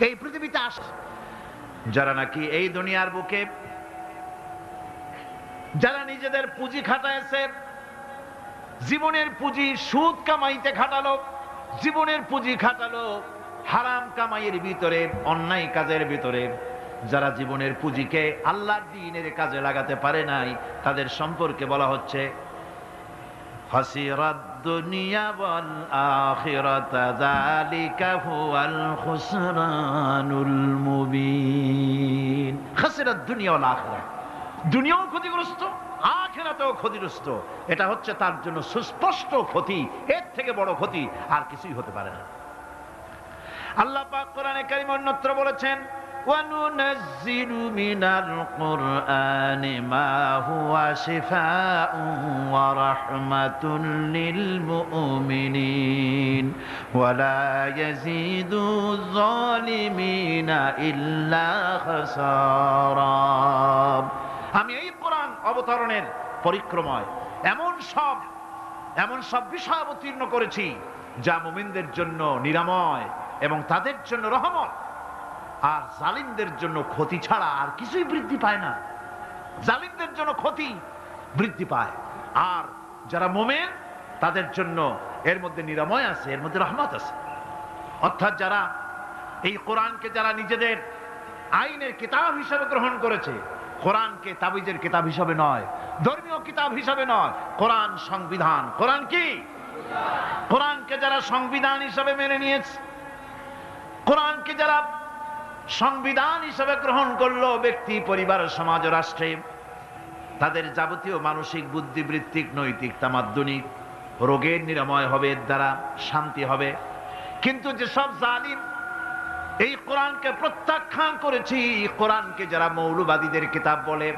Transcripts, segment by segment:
এই পৃথিবীতে আসে যারা নাকি এই দুনিয়ার বুকে যারা নিজেদের পুঁজি খাটাইছে, জীবনের পুঁজি সুদ কামাইতে খাটালো, জীবনের পুঁজি খাটালো হারাম কামাইয়ের ভিতরে, অন্যায় কাজের ভিতরে। যারা জীবনের পুঁজিকে আল্লাহর দ্বীনের কাজে লাগাতে পারে নাই, তাদের সম্পর্কে বলা হচ্ছে খাসিরাদ দুনিয়া ওয়াল আখিরাতা যালিকা হুয়াল খুসরানুল মুবিন। খাসিরাদ দুনিয়া ওয়াল আখিরাত, দুনিয়াও ক্ষতিগ্রস্ত, আখিরাতেও ক্ষতিগ্রস্ত। এটা হচ্ছে তার জন্য সুস্পষ্ট ক্ষতি, এর থেকে বড় ক্ষতি আর কিছুই হতে পারে না। আল্লাহ পাক কোরআনে কারীমে অন্যত্র বলেছেন وَنُنَزِّلُ مِنَ الْقُرْآنِ مَا هُوَ شِفَاءٌ وَرَحْمَةٌ لِلْمُؤْمِنِينَ وَلَا يَزِيدُ الظَّالِمِينَ إِلَّا خَسَارًا। আমি এই কোরআন অবতরণের পরিক্রমায় এমন সব বিষয় অবতীর্ণ করেছি যা মুমিনদের জন্য নিরাময় এবং তাদের জন্য রহমত, আর জালিমদের জন্য ক্ষতি ছাড়া আর কিছুই বৃদ্ধি পায় না। জালিমদের জন্য ক্ষতি বৃদ্ধি পায়, আর যারা মুমিন তাদের জন্য এর মধ্যে নিরাময় আছে, এর মধ্যে রহমত আছে। অর্থাৎ যারা এই কোরআনকে যারা নিজেদের আইনের কিতাব হিসেবে গ্রহণ করেছে, কোরআনকে তাবিজের কিতাব হিসেবে নয়, ধর্মীয় কিতাব হিসেবে নয়, কোরআন সংবিধান। কোরআন কি? কোরআনকে যারা সংবিধান হিসেবে মেনে নিয়েছে, কোরআনকে যারা সংবিধান হিসেবে গ্রহণ করলো, ব্যক্তি, পরিবার, সমাজ, রাষ্ট্রে তাদের যাবতীয় মানসিক, বুদ্ধিবৃত্তিক, নৈতিক, তামাদ্দুনিক রোগের নিরাময় হবে, এর দ্বারা শান্তি হবে। কিন্তু যেসব জালিম এই কোরআনকে প্রত্যাখ্যান করেছি, কোরআনকে যারা মৌলবাদীদের কিতাব বলে,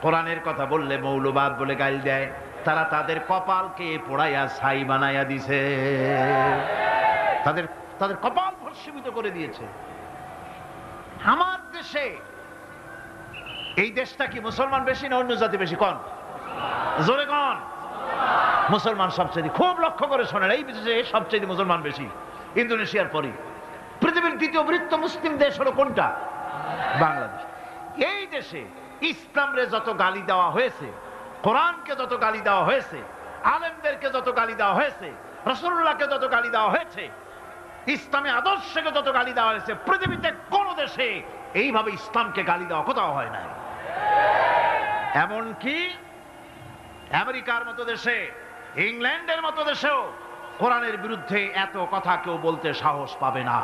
কোরআনের কথা বললে মৌলবাদ বলে গাল দেয়, তারা তাদের কপালকে পোড়াইয়া ছাই বানাইয়া দিছে, তাদের কপাল ভস্মীভূত করে দিয়েছে। আমার দেশে, এই দেশটা কি মুসলমান বেশি না অন্য জাতি বেশি? কোন? জোরে কোন? মুসলমান সবচেয়ে। খুব লক্ষ্য করে শোনেন, এই দেশে সবচেয়ে মুসলমান বেশি, ইন্দোনেশিয়ার পরে। পৃথিবীর দ্বিতীয় বৃহত্তম মুসলিম দেশ হলো কোনটা? বাংলাদেশ। এই দেশে ইসলামরে যত গালি দেওয়া হয়েছে, কোরআনকে যত গালি দেওয়া হয়েছে, আলেমদেরকে যত গালি দেওয়া হয়েছে, রাসূলুল্লাহকে যত গালি দেওয়া হয়েছে, ইসলামী আদর্শকে যত গালি দেওয়া হয়েছে, পৃথিবীতে কোন দেশে এইভাবে ইসলামকে গালি দেওয়া কোথাও হয় নাই। এমনকি আমেরিকার মতো দেশে, ইংল্যান্ডের মতো দেশেও কোরআনের বিরুদ্ধে এত কথা কেউ বলতে সাহস পাবে না,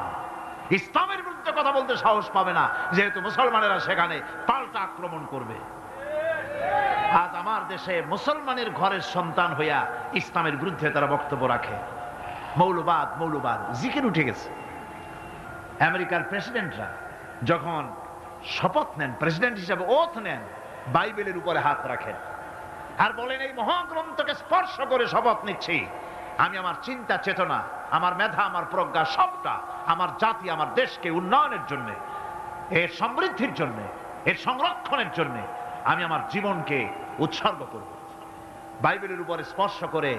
ইসলামের বিরুদ্ধে কথা বলতে সাহস পাবে না, যেহেতু মুসলমানেরা সেখানে পাল্টা আক্রমণ করবে। আজ আমার দেশে মুসলমানের ঘরের সন্তান হইয়া ইসলামের বিরুদ্ধে তারা বক্তব্য রাখে। মৌলবাদ জিকির উঠে গেছে। আমেরিকার প্রেসিডেন্টরা যখন শপথ নেন, প্রেসিডেন্ট হিসাবে ওথ নেন, বাইবেলের উপরে হাত রাখেন আর বলেন, এই মহাগ্রন্থকে স্পর্শ করে শপথ নিচ্ছি, আমি আমার চিন্তা চেতনা, আমার মেধা, আমার প্রজ্ঞা সবটা আমার জাতি, আমার দেশকে উন্নয়নের জন্য, এর সমৃদ্ধির জন্য, এর সংরক্ষণের জন্য আমি আমার জীবনকে উৎসর্গ করব। বাইবেলের উপরে স্পর্শ করে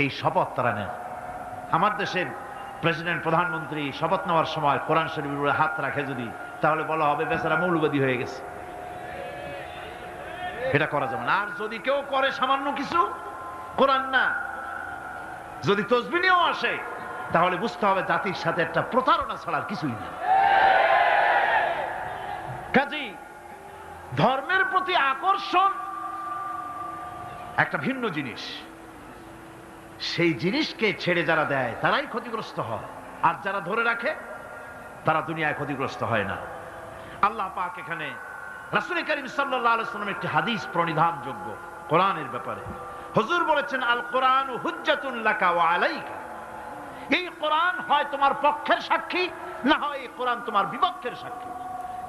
এই শপথ তারা নেন। আমার দেশের প্রেসিডেন্ট, প্রধানমন্ত্রী শপথ নেওয়ার সময় কোরআন শরীফের উপরে হাত রাখে যদি, তাহলে বলা হবে বেচারা মৌলবাদী হয়ে গেছে। এটা করা যাবে না। আর যদি কেউ করে সামান্য কিছু, কোরআন না, যদি তসবিহ নিয়েও আসে, তাহলে বুঝতে হবে জাতির সাথে একটা প্রতারণা ছাড়ার কিছুই না। কাজেই ধর্মের প্রতি আকর্ষণ একটা ভিন্ন জিনিস, সেই জিনিসকে ছেড়ে যারা দেয় তারাই ক্ষতিগ্রস্ত হয়, আর যারা ধরে রাখে তারা দুনিয়ায় ক্ষতিগ্রস্ত হয় না। আল্লাহ পাক এখানে রাসূল করিম সাল্লাল্লাহু আলাইহি ওয়াসাল্লাম একটি হাদিস প্রণিধানযোগ্য কোরআনের ব্যাপারে। হুজুর বলেছেন, আল কোরআনু হুজ্জাতুন লাকা ওয়া আলাইকা। এই কোরআন হয় তোমার পক্ষের সাক্ষী, না হয় এই কোরআন তোমার বিপক্ষের সাক্ষী।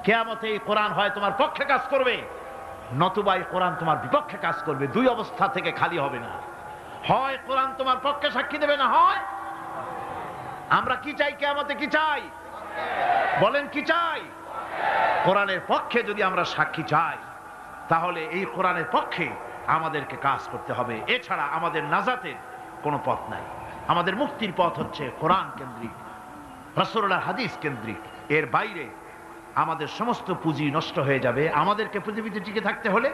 কিয়ামতে এই কোরআন হয় তোমার পক্ষে কাজ করবে, নতুবা এই কোরআন তোমার বিপক্ষে কাজ করবে। দুই অবস্থা থেকে খালি হবে না। হয় কোরআন তোমার পক্ষে সাক্ষী দেবে, না হয় আমরা কি চাই? কিয়ামতে কি চাই? বলেন কি চাই? কোরআনের পক্ষে যদি আমরা সাক্ষী চাই, তাহলে এই কোরআনের পক্ষে আমাদেরকে কাজ করতে হবে। এছাড়া আমাদের নাজাতের কোনো পথ নাই। আমাদের মুক্তির পথ হচ্ছে কোরআন কেন্দ্রিক। রাসূলুল্লাহর হাদিস কেন্দ্রিক। এর বাইরে আমাদের সমস্ত পুঁজি নষ্ট হয়ে যাবে। আমাদেরকে পৃথিবীতে টিকে থাকতে হলে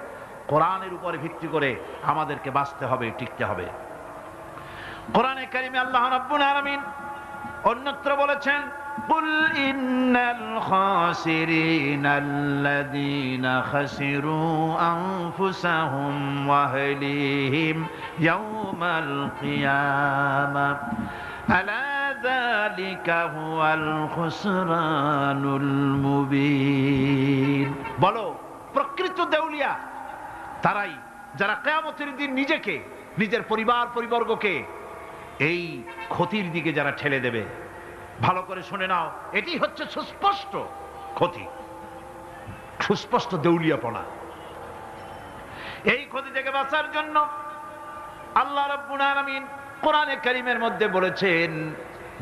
কোরআনের উপরে ভিত্তি করে আমাদেরকে বাঁচতে হবে, টিকতে হবে। কোরআনে কারিমে আল্লাহ রাব্বুল আলামিন অন্যত্র বলেছেন, কুল ইন্নাল খাসিরিনাল্লাযীনা খাসিরু আনফুসাহুম ওয়া আহলিহিম ইয়াওমাল কিয়ামাহ আলা যালিকা হুয়াল খুসরানুল মুবিন। বলো, প্রকৃত দেউলিয়া তারাই যারা কিয়ামতের দিন নিজেকে, নিজের পরিবার পরিবর্গকে এই ক্ষতির দিকে যারা ঠেলে দেবে। ভালো করে শুনে নাও, এটি হচ্ছে সুস্পষ্ট ক্ষতি, সুস্পষ্ট দেউলিয়াপনা। এই ক্ষতি থেকে বাঁচার জন্য আল্লাহ রাব্বুল আলামিন কোরআনে কারীমের মধ্যে বলেছেন,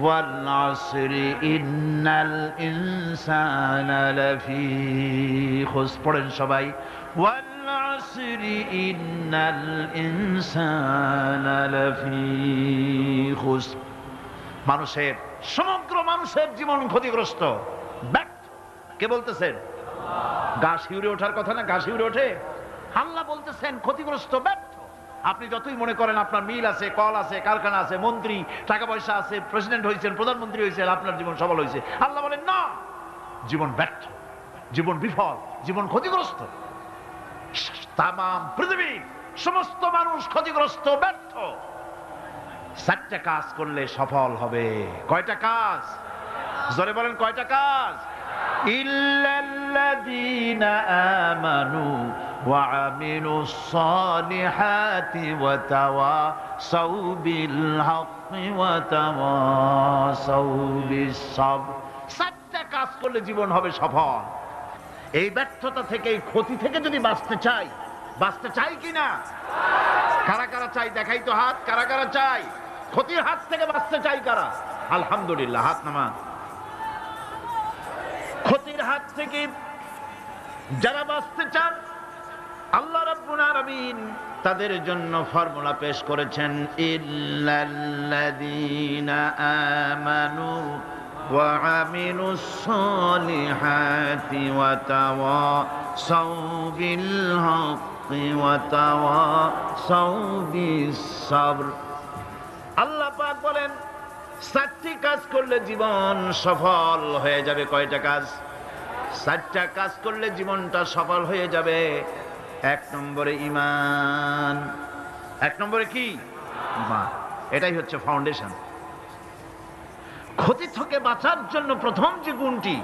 ওয়াল আসরি ইন্নাল ইনসানা লাফি খুসর। পড়েন সবাই, ওয়াল আসরি ইন্নাল ইনসানা লাফি খুসর। মানুষের, সমগ্র মানুষের জীবন ক্ষতিগ্রস্ত, ব্যর্থ। কে বলতেছেন? গা শিউরে ওঠার কথা না, গা শিউরে ওঠে। আল্লাহ বলতেছেন ক্ষতিগ্রস্ত, ব্যর্থ। আপনি যতই মনে করেন আপনার মিল আছে, কল আছে, কারখানা আছে, মন্ত্রী, টাকা পয়সা আছে, প্রেসিডেন্ট হয়েছেন, প্রধানমন্ত্রী হয়েছেন, আপনার জীবন সফল হয়েছে, আল্লাহ বলেন না, জীবন ব্যর্থ, জীবন বিফল, জীবন ক্ষতিগ্রস্ত। তাম পৃথিবী সমস্ত মানুষ ক্ষতিগ্রস্ত, ব্যর্থ। 4টা কাজ করলে সফল হবে। কয়টা কাজ? জোরে বলেন, কয়টা কাজ? ইল্লাল্লাযীনা আমানু ওয়া আমিলুস সালিহাতি ওয়া তাওয়াসাউ বিল হাক্কি ওয়া তাওয়াসাউ বিস সাবর। 4টা কাজ করলে জীবন হবে সফল। এই ব্যর্থতা থেকে, এই ক্ষতি থেকে যদি বাঁচতে চাই কিনা? কারা কারা চাই? দেখাই তো হাত। কারা কারা চাই? ক্ষতির হাত থেকে বাঁচতে চাই কারা? আলহামদুলিল্লাহ, হাত নামান। ক্ষতির হাত থেকে যারা বাঁচতে চান, আল্লাহ রাব্বুল আলামিন তাদের জন্য ফর্মুলা পেশ করেছেন, ইল্লাল্লাযীনা আমানু ওয়া আমিলুস সালিহাতি ওয়া তাওয়াসাউ বিল হাক্কি ওয়া তাওয়াসাউ বিস সাবর। আল্লাহ পাক বলেন 4টি কাজ করলে জীবন সফল হয়ে যাবে। কয়টা কাজ? 4টা কাজ করলে জীবনটা সফল হয়ে যাবে। 1 নম্বরে ঈমান। 1 নম্বরে কি? ঈমান। এটাই হচ্ছে ফাউন্ডেশন। ক্ষতি থেকে বাঁচার জন্য প্রথম যে গুণটি,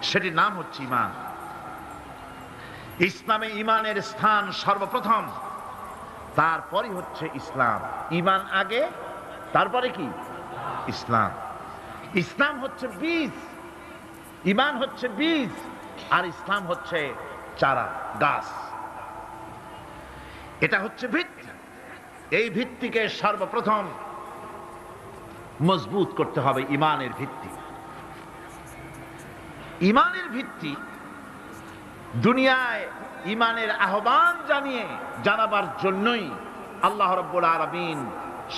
সেটির নাম হচ্ছে ঈমান। ইসলামে ঈমানের স্থান সর্বপ্রথম, তারপরে হচ্ছে ইসলাম। ঈমান আগে, তারপরে কি? ইসলাম। ইসলাম হচ্ছে বীজ, ঈমান হচ্ছে বীজ, আর ইসলাম হচ্ছে চারা, গাছ। এটা হচ্ছে ভিত্তি। এই ভিত্তিকে সর্বপ্রথম মজবুত করতে হবে। ঈমানের ভিত্তি, ঈমানের ভিত্তি দুনিয়ায় ঈমানের আহ্বান জানাবার জন্যই আল্লাহ রাব্বুল আলামিন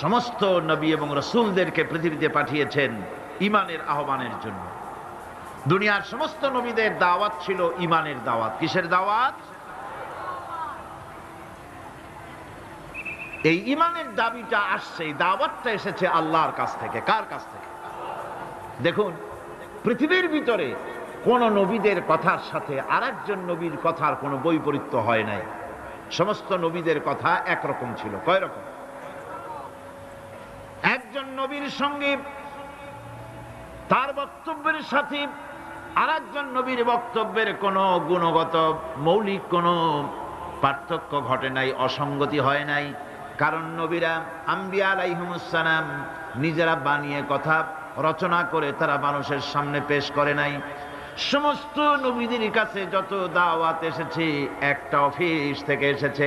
সমস্ত নবী এবং রাসূলদেরকে পৃথিবীতে পাঠিয়েছেন ঈমানের আহ্বানের জন্য। দুনিয়ার সমস্ত নবীদের দাওয়াত ছিল ঈমানের দাওয়াত। কিসের দাওয়াত? এই ঈমানের দাবিটা আসছে, এই দাওয়াতটা এসেছে আল্লাহর কাছ থেকে। কার কাছ থেকে? দেখুন, পৃথিবীর ভিতরে কোন নবীদের কথার সাথে আরেকজন নবীর কথার কোনো বৈপরীত্য হয় নাই। সমস্ত নবীদের কথা একরকম ছিল। কয় রকম? একজন নবীর সঙ্গে তার বক্তব্যের সাথে আরেকজন নবীর বক্তব্যের কোনো গুণগত মৌলিক কোনো পার্থক্য ঘটে নাই, অসঙ্গতি হয় নাই। কারণ নবীরা, আম্বিয়া আলাইহিমুস সালাম, নিজেরা বানিয়ে কথা রচনা করে তারা মানুষের সামনে পেশ করে নাই। সমস্ত নবীদের কাছে যত দাওয়াত এসেছে, একটা অফিস থেকে এসেছে।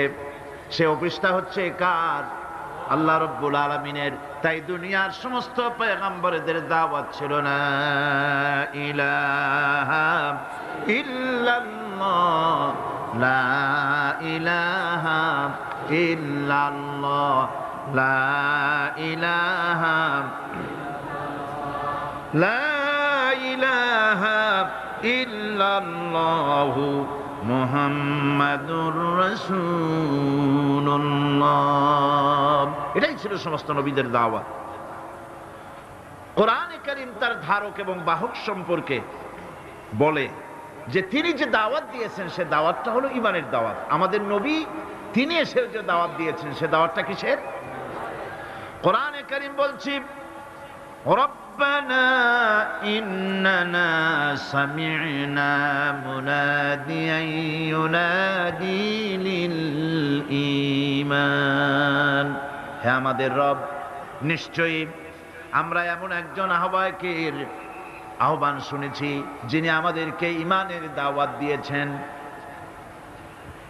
সে অফিসটা হচ্ছে কার? আল্লাহ রাব্বুল আলামিনের। তাই দুনিয়ার সমস্ত পয়গম্বরদের দাওয়াত ছিল না ইলাহা ইল্লাল্লাহ, লা ইলাহা ইল্লাল্লাহ, লা ইলাহা, লা ইল্লাল্লাহু মুহাম্মাদুর রাসূলুল্লাহ। এটাই ছিল সমস্ত নবীদের দাওয়াত। কোরআনে কারীম তার ধারক এবং বাহক সম্পর্কে বলে যে তিনি যে দাওয়াত দিয়েছেন সে দাওয়াতটা হলো ঈমানের দাওয়াত। আমাদের নবী তিনি এসে যে দাওয়াত দিয়েছেন সে দাওয়াতটা কিসের? কোরআনে কারীম বলছি, রব্বানা ইন্নানা সামি'না মুনাদিয়ান ইউনাদি লিল ঈমান। হে আমাদের রব, নিশ্চয়ই আমরা এমন একজন আহ্বায়কের আহ্বান শুনেছি যিনি আমাদেরকে ঈমানের দাওয়াত দিয়েছেন।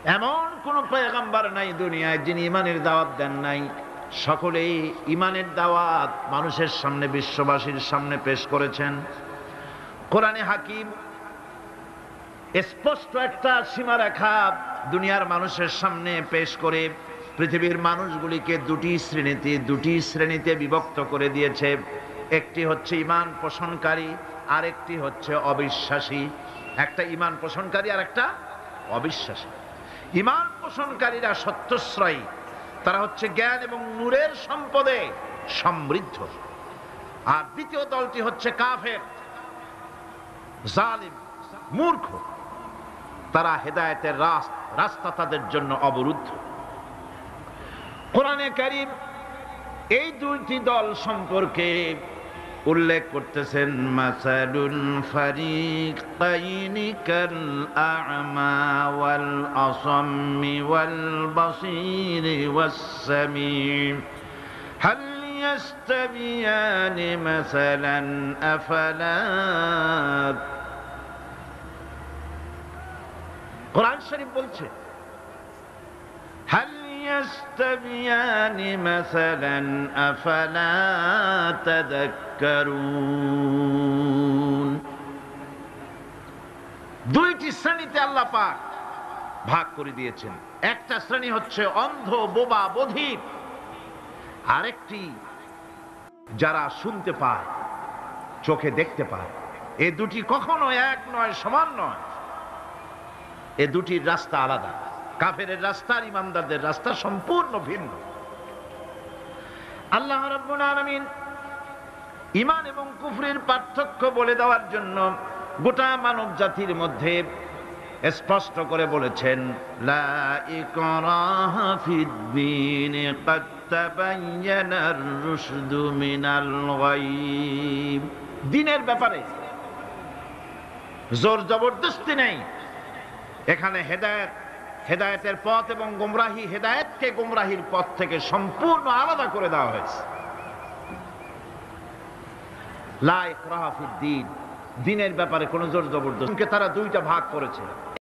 এমন কোন পয়গম্বর নাই দুনিয়ায় যিনি ঈমানের দাওয়াত দেন নাই। সকলেই ঈমানের দাওয়াত মানুষের সামনে, বিশ্ববাসীর সামনে পেশ করেছেন। কোরআনে হাকিম স্পষ্ট একটা সীমারেখা দুনিয়ার মানুষের সামনে পেশ করে পৃথিবীর মানুষগুলিকে দুটি শ্রেণীতে বিভক্ত করে দিয়েছে। একটি হচ্ছে ঈমান পোষণকারী, আরেকটি হচ্ছে অবিশ্বাসী। একটা ঈমান পোষণকারী আর একটা অবিশ্বাসী। ঈমান পোষণকারীরা সত্যশ্রয়ী, তারা হচ্ছে জ্ঞান এবং নূরের সম্পদে সমৃদ্ধ। আর দ্বিতীয় দলটি হচ্ছে কাফের, জালিম, মূর্খ। তারা হেদায়েতের রাস্তা তাদের জন্য অবরুদ্ধ। কোরআনে কারীম এই দুইটি দল সম্পর্কে উল্লেখ করতেছেন, মাসালুল ফারিকাইনি কাল আ'মা ওয়াল আসাম্মি ওয়াল বাসীরি ওয়াস সামিঈ হাল ইয়াস্তাবিয়ানি মাসালান আফালা। কোরআন শরীফ বলছে, হাল ইয়াস্তাবিয়ানি মাসালান আফালা তাযাক্কারুন। দুইটি শ্রেণীতে আল্লাহ পাক ভাগ করে দিয়েছেন। একটা শ্রেণী হচ্ছে অন্ধ, বোবা, বধির। আরেকটি যারা শুনতে পায়, চোখে দেখতে পায়। এ দুটি কখনো এক নয়, সমান নয়। এ দুটির রাস্তা আলাদা। কাফেরের রাস্তা আর ইমানদারদের রাস্তা সম্পূর্ণ ভিন্ন। আল্লাহ রাব্বুল আলামিন ঈমান এবং কুফরের পার্থক্য বলে দেওয়ার জন্য গোটা মানব জাতির মধ্যে স্পষ্ট করে বলেছেন, লা ইকরাহা ফিদ-দীন ক্বাদ তাবায়্যানার রুশদু মিনাল গায়্। দ্বীনের ব্যাপারে জোর জবরদস্তি নেই। এখানে হেদায়েতের পথ এবং গোমরাহি, হেদায়েতকে গোমরাহির পথ থেকে সম্পূর্ণ আলাদা করে দেওয়া হয়েছে। লা ইকরাহা ফিদ-দীন, দ্বীনের ব্যাপারে কোনো জোর জবরদস্তি। তারা দুইটা ভাগ করেছে।